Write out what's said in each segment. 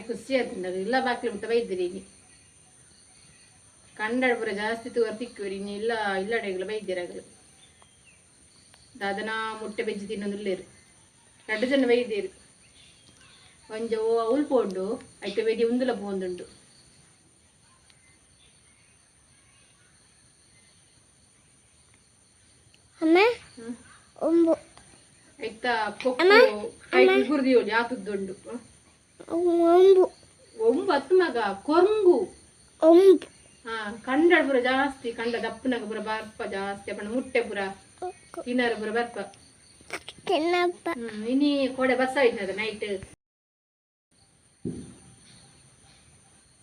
ಖುಷಿ ಆಯ್ತು ಇಲ್ಲ ಬಾಕ್ಲಿ ಮುಟ್ಟ ಬೈದ್ರಿ ಈಗ ಕನ್ನಡ ಪುರ ಜಾಸ್ತಿ ತೂರ ತಿಕ್ಕುವರಿ ಇನ್ನು ಇಲ್ಲ ಇಲ್ಲಡೆಗಳ ಬೈದ್ಯರಾಗಲು ದಾದನ ಮುಟ್ಟೆ ಬೆಜ್ಜಿ ತಿನ್ನೋದಿಲ್ಲೇರು 2 ಜನ ಬೈದೇರು ಒಂಜ ಉಲ್ಪೋಂಡು ಐತೆ ಬೇದಿ ಉಂದುಲ ಪೋಂದುಂಡು ಅಮ್ಮ ಒಂಬು ಐತ ಕೊಕ್ಕು ಕೈ ಗುರ್ದಿಯೋಳಿ ಆತುದ್ದುಂಡು ಒಂಬು ಒಂಬತ್ತು ಮಗ ಕೊರಂಗು ಒಂಬು ಕಂಡ ಪುರ ಜಾಸ್ತಿ ಕಂಡ ದಪ್ಪನಾಗ ಪುರ ಬರ್ಪ ಜಾಸ್ತಿ ಅಪ್ಪನ ಮುಟ್ಟೆ ಪುರ ತಿನ್ನರ ಪುರ ಬರ್ಪ ಇನಿ ಕೊಡೆ ಬಸ್ ಆಯ್ತದ ನೈಟ್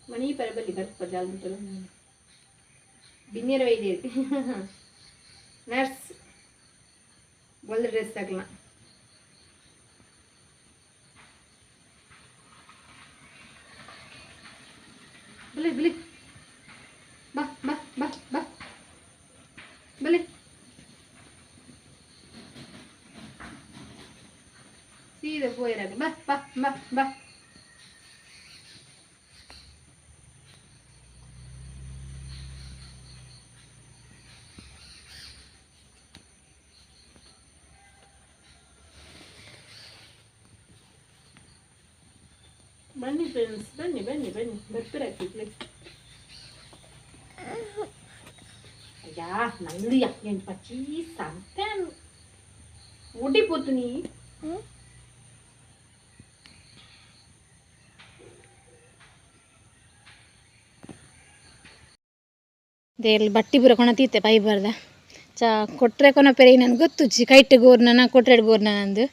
ಮನಿ ಪರ ಬಲ್ಲಿ ಬರ್ಪ ಜಾಲ ಬಿನ್ನೇರ ವೈದ್ಯರು ನರ್ಸ್ ಒಳ್ಳೆ ಡ್ರೆಸ್ ಆಗಲ್ಲ ಬಲಿ ಬಲಿ ಬಾ ಬಾ ಬಾ ಬಾ ಬಲಿ ಸೀದಾ ಹೋಯ್ರಾಗ ಬಾ ಬಾ ಬಾ ಬಾ ಬನ್ನಿ ಫ್ರೆಂಡ್ಸ್ ಬನ್ನಿ ಬನ್ನಿ ಬನ್ನಿ ಬರ್ತೀರಾಗ್ತಿದ್ಲಿ ಅಯ್ಯಾ ನಂದಿಯ ಏನು ಪಚ್ಚಿ ಸಂತಾನು ಓಡಿಪೋತು ನೀ ದೇಲ್ ಬಟ್ಟಿ ಪೂರ ಕೊಣ ತೀತೆ ಪೈ ಬರ್ದ ಚಾ ಕೊಟ್ರೆ ಕೊನ ಪೆರಿ ನನ್ಗೆ ಗೊತ್ತುಚ್ಚಿ ಕೈಟ್ ಗೋರ್ನ ಕೊಟ್ರೆಡ್ ಗೋರ್ನ ನಂದು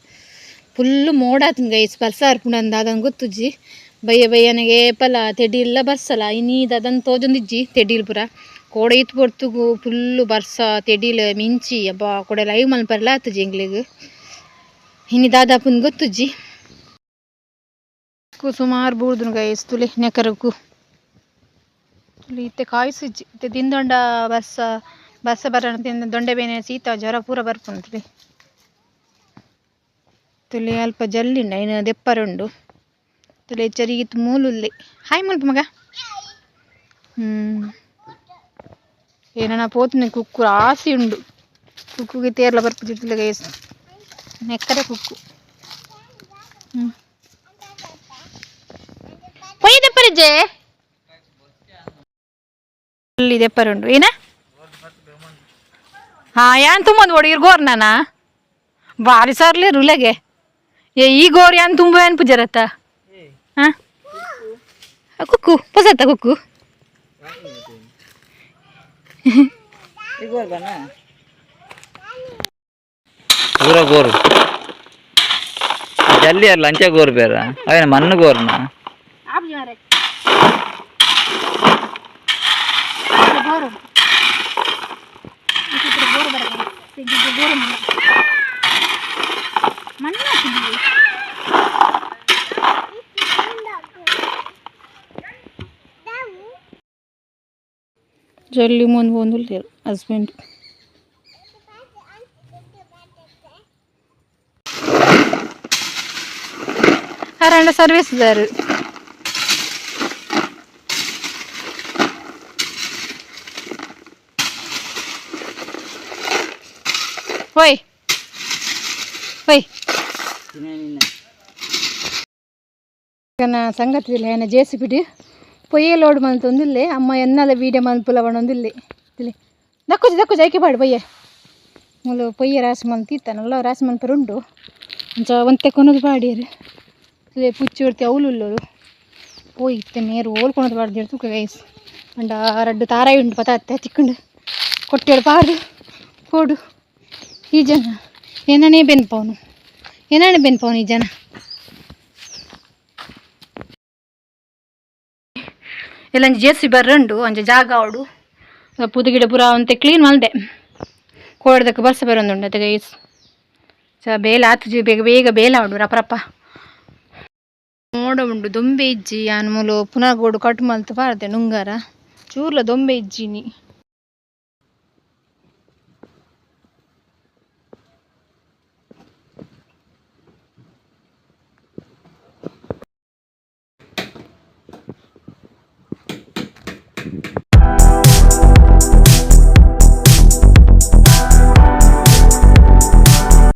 ಫುಲ್ಲು ಮೋಡಾತನ ಗೈ ಸ್ಪರ್ಶ ಅರ್ಪುಂಡು ಅದಂಗೆ ಗೊತ್ತುಜ್ಜಿ ಬಯ್ಯ ಬಯ್ಯನಿಗೆ ಪಲ ತೆಡಿಲ್ಲ ಬರ್ಸಲ್ಲ ಇನ್ನೀದು ಅದನ್ನು ತೋಜೊಂದಿಜ್ಜಿ ತೆಡೀಲ್ ಪುರ ಕೋಡೆ ಇತ್ತು ಪೊರ್ತುಗು ಫುಲ್ಲು ಬರ್ಸ ತೆಡೀಲ್ ಮಿಂಚಿ ಅಬ್ಬಾ ಕೊಡೆ ಲೈವ್ ಮಲ್ಪರ್ಲ ಆತುಜಿ ಎಂಗ್ಲಿಗೆ ಇನ್ನು ದಾದಾಪುನ್ ಗೊತ್ತುಜ್ಜಿ ಸುಮಾರು ಬೂರ್ದು ಗೈಸ್ ತುಲಿ ನೆಕರಕು ತುಲಿ ಇತ್ತೆ ಕಾಯಿಸಿಜ್ಜಿ ಇತ್ತೆ ದಿಂದೊಂಡ ಬರ್ಸ ಬರೋಣ ತಿಂದ ದೊಂಡೆ ಬೇನೆ ಶೀತ ಜ್ವರ ಪೂರ ಬರ್ಪುಂಡು ತುಲಿ ಅಲ್ಪ ಜಲ್ಲಿಂಡ ಇನ್ನು ದೆಪ್ಪರುಂಡು ತುಲಿ ಚರಿಗಿತ್ತು ಮೂಲುಲ್ಲೆ ಹಾಯ್ ಮುಲ್ಪ ಮಗ ಏನನ ಪೋತುನೆ ಕುಕ್ಕು ರಾಸಿ ಉಂಡು ಕುಕ್ಕುಗೆ ತೇರ್ಲ ಬರ್ಪುಜಿತ್ತುಲೆ ಗೈಸ್ ನೆಕ್ಕರೆ ಕುಕ್ಕು ಪೊಯ್ಯ ದೆಪ್ಪರಿಜ್ಜೆ ಅಲ್ಲಿ ದೆಪ್ಪರುಂಡು ಏನ ಯಾನ್ ತುಂಬೊಂದು ಓಡಿ ಗೋರ್ನಾನ ಬಾರಿ ಸರ್ಲಿ ರುಲೆಗೆ ಈ ಗೋರ್ ಯಾನ್ ತುಂಬ ಏನ್ ಪೂಜಾರತ್ತ ಕುಕ್ಕು ಪೊಸತ್ತ ಕುಕ್ಕು ಪೂರ ಗೋರು ಜಲ್ಲಿ ಅಲ್ಲ ಅಂಚೆ ಗೋರು ಬೇರ ಅವೇನ ಮಣ್ಣು ಗೋರ್ನ ಜಲ್ಲಿ ಮುಂದೆ ಹಸ್ಬೆಂಡ್ ಹರಂಡ ಸರ್ವಿಸ್ದಾರು ಹೋಯ್ ಹೋಯ್ ಸಂಗತಿ ಏನ ಜೇಸಿ ಬಿಡಿ ಪೊಯ್ಯೆ ಲೋಡ್ ಮಲ್ತೊಂದಿಲ್ಲೆ ಅಮ್ಮ ಎನ್ನಲ ವೀಡಿಯೋ ಮಲ್ಪುಲ ಬಣ್ಣೊಂದಿಲ್ಲೆ ತಿಳಿ ದಕ್ಕುಜಿ ಐಕೆ ಪಾಡು ಪೊಯ್ಯೆ ಮುಲು ಪೊಯ್ಯೆ ರಾಸಿ ಮಲ್ತಿತ್ತಾನಲ್ಲ ರಾಸಿ ಮಲ್ಪರುಂಡು ಅಂಚ ಒಂತೆ ಕೊನದು ಪಾಡಿಯರು ತಿಳಿ ಪುಚ್ಚಿ ಹೊಡ್ತಿ ಅವಲುಲ್ಲೋದು ಹೋಯ್ತೆ ನೇರು ಓಲ್ಕೊಳೋದು ಪಾಡ್ದಿರು ತೂಕ ಗೈಸ್ ಅಂಡ 2 ತಾರಾಯಿ ಉಂಡು ಪತಾತ್ತೆ ತಿಕ್ಕೊಂಡು ಕೊಟ್ಟೇಳು ಪಾಡು ಕೋಡು ಈ ಜನ ಏನನೇ ಬೆನ್ಪವನು ಈ ಜನ ಎಲ್ಲ ಜೇಸಿ ಬರ್ರಂಡು ಅಂಚ ಜಾಗ ಅವಡು ಪುದು ಗಿಡ ಪೂರ ಅಂತೆ ಕ್ಲೀನ್ ಮಲ್ದೆ ಕೋಡ್ದಕ್ಕೆ ಬರ್ಸ ಬರೋಂದುಂಡು ಅತ್ತೆ ಗೈಸ್ ಬೇಲೆ ಆತುಜಿ ಬೇಗ ಬೇಲೆ ಆವಡು ರಪ್ಪ ನೋಡ ಉಂಡು ದೊಂಬೆ ಇಜ್ಜಿ ಮೂಲು ಪುನಃ ಗೋಡು ಕಟ್ ಮಲ್ತು ಪಾರ್ದೆ ನುಂಗಾರ ಚೂರ್ಲ ದೊಂಬೆ ಇಜ್ಜಿನಿ